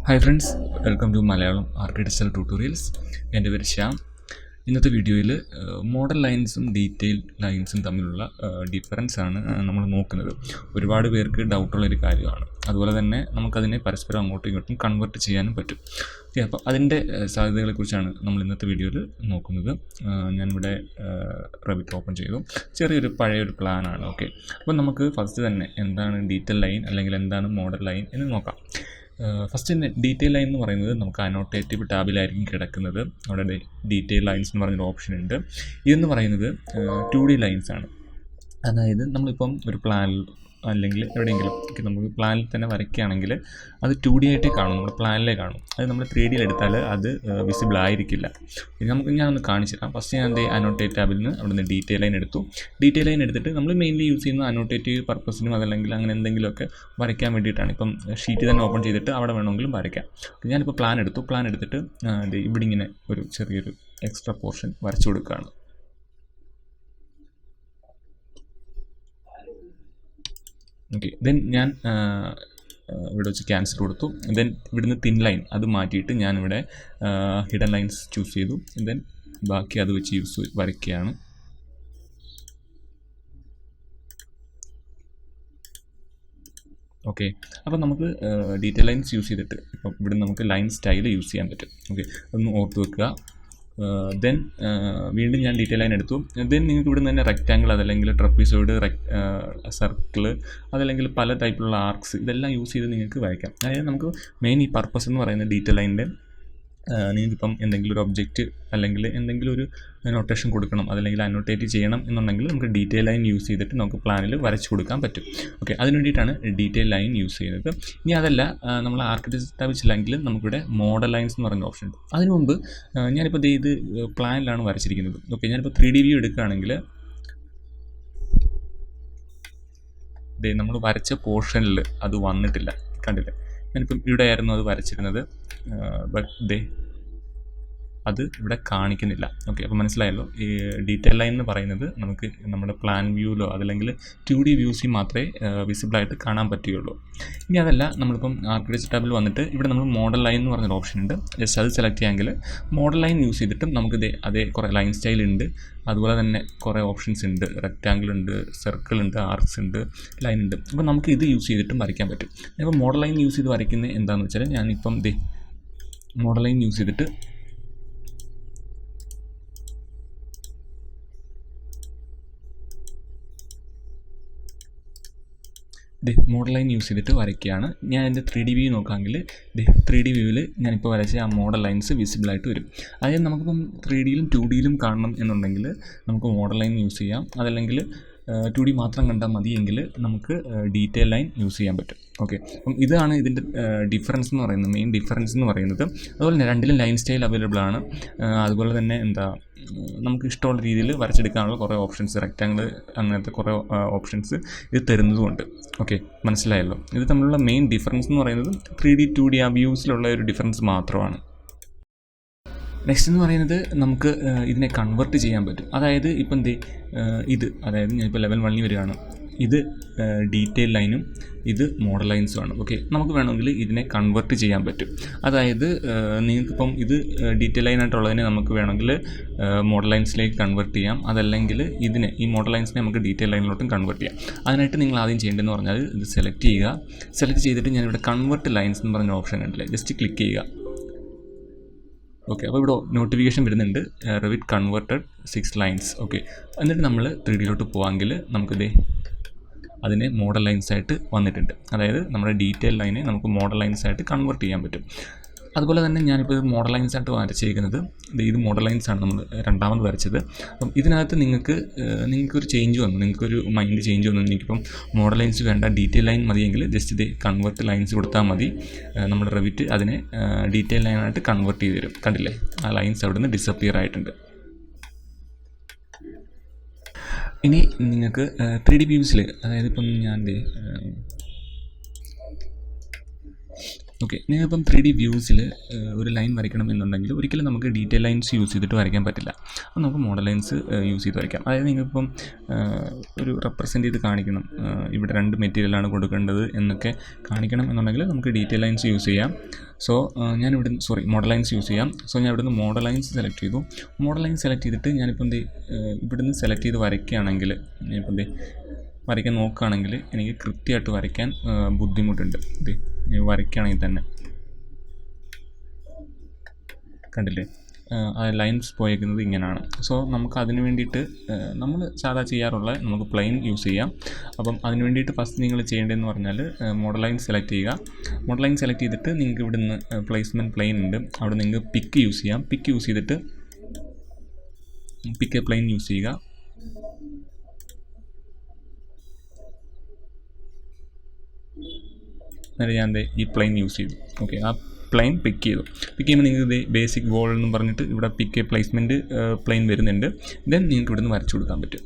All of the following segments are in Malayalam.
Hi friends, welcome to Malayalam Architecture Tutorials. എൻ്റെ പേര് ശ്യാം. ഇന്നത്തെ വീഡിയോയിൽ മോഡൽ ലൈൻസും ഡീറ്റെയിൽ ലൈൻസും തമ്മിലുള്ള ഡിഫറൻസ് ആണ് നമ്മൾ നോക്കുന്നത്. ഒരുപാട് പേർക്ക് ഡൗട്ടുള്ളൊരു കാര്യമാണ്. അതുപോലെ തന്നെ നമുക്കതിനെ പരസ്പരം അങ്ങോട്ടും ഇങ്ങോട്ടും കൺവേർട്ട് ചെയ്യാനും പറ്റും. ഓക്കെ, അപ്പോൾ അതിൻ്റെ സാധ്യതകളെക്കുറിച്ചാണ് നമ്മൾ ഇന്നത്തെ വീഡിയോയിൽ നോക്കുന്നത്. ഞാനിവിടെ റെവിറ്റ് ഓപ്പൺ ചെയ്തു. ചെറിയൊരു പഴയൊരു പ്ലാനാണ്. ഓക്കെ, അപ്പോൾ നമുക്ക് ഫസ്റ്റ് തന്നെ എന്താണ് ഡീറ്റെയിൽ ലൈൻ അല്ലെങ്കിൽ എന്താണ് മോഡൽ ലൈൻ എന്ന് നോക്കാം. ഫസ്റ്റ് ഡീറ്റെയിൽ ലൈൻ എന്ന് പറയുന്നത് നമുക്ക് അനോട്ടേറ്റീവ് ടാബിലായിരിക്കും കിടക്കുന്നത്. അവിടെ ഡീറ്റെയിൽ ലൈൻസ് എന്ന് പറഞ്ഞൊരു ഓപ്ഷൻ ഉണ്ട്. ഇതെന്ന് പറയുന്നത് 2D ലൈൻസ് ആണ്. അതായത് നമ്മളിപ്പം ഒരു പ്ലാനിൽ അല്ലെങ്കിൽ എവിടെയെങ്കിലും നമുക്ക് പ്ലാനിൽ തന്നെ വരയ്ക്കുകയാണെങ്കിൽ അത് 2D ആയിട്ടേ കാണും, നമ്മുടെ പ്ലാനിലേ കാണും. അത് നമ്മൾ 3D എടുത്താൽ അത് വിസിബിൾ ആയിരിക്കില്ല. ഞാനൊന്ന് കാണിച്ചു തരാം. ഫസ്റ്റ് ഞാൻ അനോട്ടേറ്റ് ടാബിൽ നിന്ന് അവിടെ നിന്ന് ഡീറ്റെയിൽ ലൈൻ എടുത്തു. ഡീറ്റെയിൽ ലൈൻ എടുത്തിട്ട് നമ്മൾ മെയിൻലി യൂസ് ചെയ്യുന്ന അനോട്ടേറ്റീവ് പർപ്പസിനും അതല്ലെങ്കിൽ അങ്ങനെ എന്തെങ്കിലുമൊക്കെ വരയ്ക്കാൻ വേണ്ടിയിട്ടാണ്. ഇപ്പം ഷീറ്റ് തന്നെ ഓപ്പൺ ചെയ്തിട്ട് അവിടെ വേണമെങ്കിലും വരയ്ക്കാം. ഞാനിപ്പോൾ പ്ലാൻ എടുത്തിട്ട് ഇവിടെ ഇങ്ങനെ ഒരു ചെറിയൊരു എക്സ്ട്രാ പോർഷൻ വരച്ചു കൊടുക്കുകയാണ്. ഓക്കെ, ദെൻ ഞാൻ ഇവിടെ വെച്ച് ക്യാൻസൽ കൊടുത്തു. ദെൻ ഇവിടുന്ന് തിൻ ലൈൻ അത് മാറ്റിയിട്ട് ഞാനിവിടെ ഹിഡൻ ലൈൻസ് ചൂസ് ചെയ്തു. ദെൻ ബാക്കി അത് വെച്ച് വരയ്ക്കുകയാണ്. ഓക്കെ, അപ്പോൾ നമുക്ക് ഡീറ്റെയിൽ ലൈൻസ് യൂസ് ചെയ്തിട്ട് ഇപ്പം ഇവിടെ നമുക്ക് ലൈൻ സ്റ്റൈൽ യൂസ് ചെയ്യാൻ പറ്റും. ഓക്കെ, അതൊന്ന് ഓർത്ത് വെക്കുക. ദെൻ വീണ്ടും ഞാൻ ഡീറ്റെയിൽ ലൈൻ എടുത്തു. ദെൻ നിങ്ങൾക്ക് ഇവിടെ നിന്ന് തന്നെ റെക്റ്റാങ്കിൾ അതല്ലെങ്കിൽ ട്രപ്പീസോയിഡ്, സർക്കിള് അതല്ലെങ്കിൽ പല ടൈപ്പിലുള്ള ആർക്സ് ഇതെല്ലാം യൂസ് ചെയ്ത് നിങ്ങൾക്ക് വരയ്ക്കാം. അതായത് നമുക്ക് മെയിൻ ഈ പർപ്പസ് എന്ന് പറയുന്നത് ഡീറ്റെയിൽ ലൈനിൻ്റെ നിങ്ങൾക്കിപ്പം എന്തെങ്കിലും ഒരു ഒബ്ജക്റ്റ് അല്ലെങ്കിൽ എന്തെങ്കിലും ഒരു നൊട്ടേഷൻ കൊടുക്കണം അതല്ലെങ്കിൽ അനോട്ടേറ്റ് ചെയ്യണം എന്നുണ്ടെങ്കിൽ നമുക്ക് ഡീറ്റെയിൽ ലൈൻ യൂസ് ചെയ്തിട്ട് നമുക്ക് പ്ലാനിൽ വരച്ചു കൊടുക്കാൻ പറ്റും. ഓക്കെ, അതിന് വേണ്ടിയിട്ടാണ് ഡീറ്റെയിൽ ലൈൻ യൂസ് ചെയ്യുന്നത്. ഇനി അതല്ല, നമ്മൾ ആർക്കിടെക്ചർ ടാബ് വെച്ചില്ലെങ്കിൽ നമുക്കിവിടെ മോഡൽ ലൈൻസ് എന്ന് പറയുന്ന ഓപ്ഷൻ ഉണ്ട്. അതിന് മുമ്പ് ഞാനിപ്പോൾ ഇത് പ്ലാനിലാണ് വരച്ചിരിക്കുന്നത്. ഓക്കെ, ഞാനിപ്പോൾ 3D വ്യൂ എടുക്കുകയാണെങ്കിൽ നമ്മൾ വരച്ച പോർഷനിൽ അത് വന്നിട്ടില്ല, കണ്ടില്ലേ? ഞാനിപ്പം ഇവിടെ ആയിരുന്നു അത് വരച്ചിരുന്നത്, ബട്ട് അത് ഇവിടെ കാണിക്കുന്നില്ല. ഓക്കെ, അപ്പോൾ മനസ്സിലായല്ലോ. ഈ ഡീറ്റെയിൽ ലൈൻ എന്ന് പറയുന്നത് നമുക്ക് നമ്മുടെ പ്ലാൻ വ്യൂവിലോ അതല്ലെങ്കിൽ 2D വ്യൂസിൽ മാത്രമേ വിസിബിളായിട്ട് കാണാൻ പറ്റുകയുള്ളൂ. ഇനി അതല്ല, നമ്മളിപ്പം ആർക്കിടെക്ചർ ടാബിൽ വന്നിട്ട് ഇവിടെ നമ്മൾ മോഡൽ ലൈൻ എന്ന് പറഞ്ഞൊരു ഓപ്ഷൻ ഉണ്ട്. ജസ്റ്റ് അത് സെലക്ട് ചെയ്യാമെങ്കിൽ മോഡൽ ലൈൻ യൂസ് ചെയ്തിട്ടും നമുക്ക് അതേ കുറേ ലൈൻ സ്റ്റൈൽ ഉണ്ട്. അതുപോലെ തന്നെ കുറേ ഓപ്ഷൻസ് ഉണ്ട്. റെക്റ്റാങ്കിൾ ഉണ്ട്, സർക്കിൾ ഉണ്ട്, ആർക്സ് ഉണ്ട്, ലൈൻ ഉണ്ട്. അപ്പോൾ നമുക്ക് ഇത് യൂസ് ചെയ്തിട്ടും വരയ്ക്കാൻ പറ്റും. ഇപ്പോൾ മോഡൽ ലൈൻ യൂസ് ചെയ്ത് വരയ്ക്കുന്നത് എന്താണെന്ന് വെച്ചാൽ ഞാനിപ്പം മോഡൽ ലൈൻ യൂസ് ചെയ്തിട്ട് മോഡൽ ലൈൻ യൂസ് ചെയ്തിട്ട് വരയ്ക്കുകയാണ്. ഞാൻ എൻ്റെ 3D വ്യൂ നോക്കാമെങ്കിൽ 3D വ്യൂവിൽ ഞാനിപ്പോൾ വരച്ച ആ മോഡൽ ലൈൻസ് വിസിബിളായിട്ട് വരും. അതായത് നമുക്കിപ്പം 3Dയിലും 2Dയിലും കാണണം എന്നുണ്ടെങ്കിൽ നമുക്ക് മോഡൽ ലൈൻ യൂസ് ചെയ്യാം. അതല്ലെങ്കിൽ 2D മാത്രം കണ്ടാൽ മതിയെങ്കിൽ നമുക്ക് ഡീറ്റെയിൽ ലൈൻ യൂസ് ചെയ്യാൻ പറ്റും. ഓക്കെ, അപ്പം ഇതാണ് ഇതിൻ്റെ ഡിഫറൻസ് എന്ന് പറയുന്നത്, മെയിൻ ഡിഫറൻസ് എന്ന് പറയുന്നത്. അതുപോലെ തന്നെ രണ്ടിലും ലൈൻ സ്റ്റൈൽ അവൈലബിൾ ആണ്. അതുപോലെ തന്നെ നമുക്ക് ഇഷ്ടമുള്ള രീതിയിൽ വരച്ചെടുക്കാനുള്ള കുറേ ഓപ്ഷൻസ്, റെക്റ്റാങ്കിൾ അങ്ങനത്തെ കുറേ ഓപ്ഷൻസ് ഇത് തരുന്നതുമുണ്ട്. ഓക്കെ, മനസ്സിലായല്ലോ. ഇത് തമ്മിലുള്ള മെയിൻ ഡിഫറൻസ് എന്ന് പറയുന്നത് 3D 2D ആ വ്യൂസിലുള്ള ഒരു ഡിഫറൻസ് മാത്രമാണ്. നെക്സ്റ്റ് എന്ന് പറയുന്നത് നമുക്ക് ഇതിനെ കൺവേർട്ട് ചെയ്യാൻ പറ്റും. അതായത് ഇപ്പം അതായത് ഞാനിപ്പോൾ ലെവൽ 1 വരികയാണ്. ഇത് ഡീറ്റെയിൽ ലൈനും ഇത് മോഡൽ ലൈൻസുമാണ്. ഓക്കെ, നമുക്ക് വേണമെങ്കിൽ ഇതിനെ കൺവേർട്ട് ചെയ്യാൻ പറ്റും. അതായത് നിങ്ങൾക്കിപ്പം ഇത് ഡീറ്റെയിൽ ലൈനായിട്ടുള്ളതിനെ നമുക്ക് വേണമെങ്കിൽ മോഡൽ ലൈൻസിലേക്ക് കൺവേർട്ട് ചെയ്യാം. അതല്ലെങ്കിൽ ഈ മോഡൽ ലൈൻസിനെ നമുക്ക് ഡീറ്റെയിൽ ലൈനിലോട്ടും കൺവേർട്ട് ചെയ്യാം. അതിനായിട്ട് നിങ്ങൾ ആദ്യം ചെയ്യേണ്ടതെന്ന് പറഞ്ഞാൽ ഇത് സെലക്ട് ചെയ്യുക. സെലക്ട് ചെയ്തിട്ട് ഞാനിവിടെ കൺവേർട്ട് ലൈൻസ് എന്ന് പറഞ്ഞ ഓപ്ഷൻ ഉണ്ടല്ലേ, ജസ്റ്റ് ക്ലിക്ക് ചെയ്യുക. ഓക്കെ, അപ്പോൾ ഇവിടെ നോട്ടിഫിക്കേഷൻ വരുന്നുണ്ട്, റെവിറ്റ് കൺവേർട്ടഡ് 6 ലൈൻസ്. ഓക്കെ, എന്നിട്ട് നമ്മൾ 3Dയിലോട്ട് പോകാമെങ്കിൽ നമുക്കിത് അതിനെ മോഡൽ ലൈൻസായിട്ട് വന്നിട്ടുണ്ട്. അതായത് നമ്മുടെ ഡീറ്റെയിൽ ലൈനെ നമുക്ക് മോഡൽ ലൈൻസായിട്ട് കൺവേർട്ട് ചെയ്യാൻ പറ്റും. അതുപോലെ തന്നെ ഞാനിപ്പോൾ ഇത് മോഡൽ ലൈൻസായിട്ട് വരച്ചിരിക്കുന്നത് ഇത് മോഡൽ ലൈൻസാണ് നമ്മൾ രണ്ടാമത് വരച്ചത്. അപ്പം ഇതിനകത്ത് നിങ്ങൾക്കൊരു ചേഞ്ച് വന്നു, നിങ്ങൾക്കൊരു മൈൻഡ് ചേഞ്ച് വന്നു. എനിക്കിപ്പം മോഡൽ ലൈൻസ് വേണ്ട, ഡീറ്റെയിൽ ലൈൻ മതിയെങ്കിൽ ജസ്റ്റ് കൺവേർട്ട് ലൈൻസ് കൊടുത്താൽ മതി. നമ്മുടെ റെവിറ്റ് അതിനെ ഡീറ്റെയിൽ ലൈനായിട്ട് കൺവേർട്ട് ചെയ്ത് തരും. കണ്ടില്ലേ, ആ ലൈൻസ് അവിടെ നിന്ന് ഡിസപ്പിയർ ആയിട്ടുണ്ട്. ഇനി നിങ്ങൾക്ക് 3D വ്യൂസിൽ, അതായത് ഇപ്പം ഞാൻ ഓക്കെ, നിങ്ങളിപ്പം 3D വ്യൂസിൽ ഒരു ലൈൻ വരയ്ക്കണം എന്നുണ്ടെങ്കിൽ ഒരിക്കലും നമുക്ക് ഡീറ്റെയിൽ ലൈൻസ് യൂസ് ചെയ്തിട്ട് വരയ്ക്കാൻ പറ്റില്ല. അപ്പോൾ നമുക്ക് മോഡൽ ലൈൻസ് യൂസ് ചെയ്ത് വരയ്ക്കാം. അതായത് നിങ്ങളിപ്പം ഒരു റെപ്രസെൻ്റ് ചെയ്ത് കാണിക്കണം, ഇവിടെ 2 മെറ്റീരിയലാണ് കൊടുക്കേണ്ടത് എന്നൊക്കെ കാണിക്കണം എന്നുണ്ടെങ്കിൽ നമുക്ക് ഡീറ്റെയിൽ ലൈൻസ് യൂസ് ചെയ്യാം. സോ ഞാൻ ഇവിടുന്ന് മോഡൽ ലൈൻസ് യൂസ് ചെയ്യാം. സോ ഞാൻ ഇവിടുന്ന് മോഡൽ ലൈൻസ് സെലക്ട് ചെയ്തു. മോഡൽ ലൈൻസ് സെലക്ട് ചെയ്തിട്ട് ഞാനിപ്പം ഇവിടുന്ന് സെലക്ട് ചെയ്ത് വരയ്ക്കുകയാണെങ്കിൽ, ഞാനിപ്പം വരയ്ക്കാൻ നോക്കുകയാണെങ്കിൽ എനിക്ക് കൃത്യമായിട്ട് വരയ്ക്കാൻ ബുദ്ധിമുട്ടുണ്ട്. വരയ്ക്കുകയാണെങ്കിൽ തന്നെ കണ്ടില്ലേ, ആ ലൈൻസ് പോയേക്കുന്നത് ഇങ്ങനെയാണ്. സോ നമുക്ക് അതിന് വേണ്ടിയിട്ട് നമ്മൾ സാധാ ചെയ്യാറുള്ള നമുക്ക് പ്ലെയിൻ യൂസ് ചെയ്യാം. അപ്പം അതിന് വേണ്ടിയിട്ട് ഫസ്റ്റ് നിങ്ങൾ ചെയ്യേണ്ടതെന്ന് പറഞ്ഞാൽ മോഡൽ ലൈൻ സെലക്ട് ചെയ്യുക. മോഡൽ ലൈൻ സെലക്ട് ചെയ്തിട്ട് നിങ്ങൾക്ക് ഇവിടുന്ന് പ്ലേസ്മെൻറ്റ് പ്ലെയിൻ ഉണ്ട്, അവിടെ നിങ്ങൾക്ക് പിക്ക് യൂസ് ചെയ്യാം. പിക്ക് യൂസ് ചെയ്തിട്ട് പിക്ക് പ്ലെയിൻ യൂസ് ചെയ്യുക. എന്നിട്ട് ഞാൻ ഈ പ്ലെയിൻ യൂസ് ചെയ്തു. ഓക്കെ, ആ പ്ലെയിൻ പിക്ക് ചെയ്തു. പിക്ക് ചെയ്യുമ്പോൾ നിങ്ങൾക്ക് ബേസിക് വോൾ എന്ന് പറഞ്ഞിട്ട് ഇവിടെ പിക്ക് പ്ലേസ്മെൻറ്റ് പ്ലെയിൻ വരുന്നുണ്ട്. ദെൻ നിങ്ങൾക്ക് ഇവിടുന്ന് വരച്ചു കൊടുക്കാൻ പറ്റും.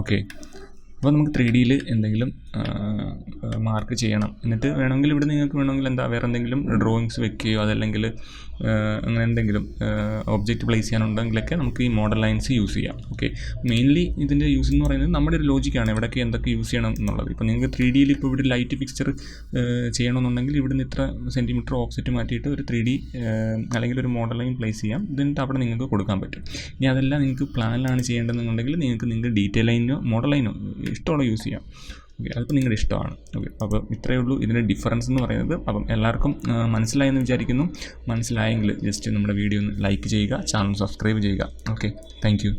ഓക്കെ, അപ്പോൾ നമുക്ക് 3Dയിൽ എന്തെങ്കിലും മാർക്ക് ചെയ്യണം. എന്നിട്ട് വേണമെങ്കിൽ ഇവിടെ നിങ്ങൾക്ക് വേണമെങ്കിൽ വേറെ എന്തെങ്കിലും ഡ്രോയിങ്സ് വെക്കുകയോ അതല്ലെങ്കിൽ അങ്ങനെ എന്തെങ്കിലും ഒബ്ജക്റ്റ് പ്ലേസ് ചെയ്യാനുണ്ടെങ്കിലൊക്കെ നമുക്ക് ഈ മോഡൽ ലൈൻസ് യൂസ് ചെയ്യാം. ഓക്കെ, മെയിൻലി ഇതിൻ്റെ യൂസ് എന്ന് പറയുന്നത് നമ്മുടെ ഒരു ലോജിക്കാണ്, എവിടെയൊക്കെ എന്തൊക്കെ യൂസ് ചെയ്യണം എന്നുള്ളത്. ഇപ്പോൾ നിങ്ങൾക്ക് 3Dയിൽ ഇപ്പോൾ ഇവിടെ ലൈറ്റ് ഫിക്സ്ചർ ചെയ്യണമെന്നുണ്ടെങ്കിൽ ഇവിടുന്ന് ഇത്ര സെൻറ്റിമീറ്റർ ഓഫ്സെറ്റ് മാറ്റിയിട്ട് ഒരു 3D അല്ലെങ്കിൽ ഒരു മോഡൽ ലൈൻ പ്ലേസ് ചെയ്യാം. എന്നിട്ട് അവിടെ നിങ്ങൾക്ക് കൊടുക്കാൻ പറ്റും. ഇനി അതെല്ലാം നിങ്ങൾക്ക് പ്ലാനിലാണ് ചെയ്യേണ്ടതെന്നുണ്ടെങ്കിൽ നിങ്ങൾക്ക് ഡീറ്റെയിൽ ലൈനോ മോഡൽ ലൈനോ ഇഷ്ടമുള്ള യൂസ് ചെയ്യാം. ഓക്കെ, അതിപ്പോൾ നിങ്ങളുടെ ഇഷ്ടമാണ്. ഓക്കെ, അപ്പോൾ ഇത്രയേ ഉള്ളൂ ഇതിൻ്റെ ഡിഫറൻസ് എന്ന് പറയുന്നത്. അപ്പം എല്ലാവർക്കും മനസ്സിലായെന്ന് വിചാരിക്കുന്നു. മനസ്സിലായെങ്കിൽ ജസ്റ്റ് നമ്മുടെ വീഡിയോ ഒന്ന് ലൈക്ക് ചെയ്യുക, ചാനൽ സബ്സ്ക്രൈബ് ചെയ്യുക. Okay, thank you.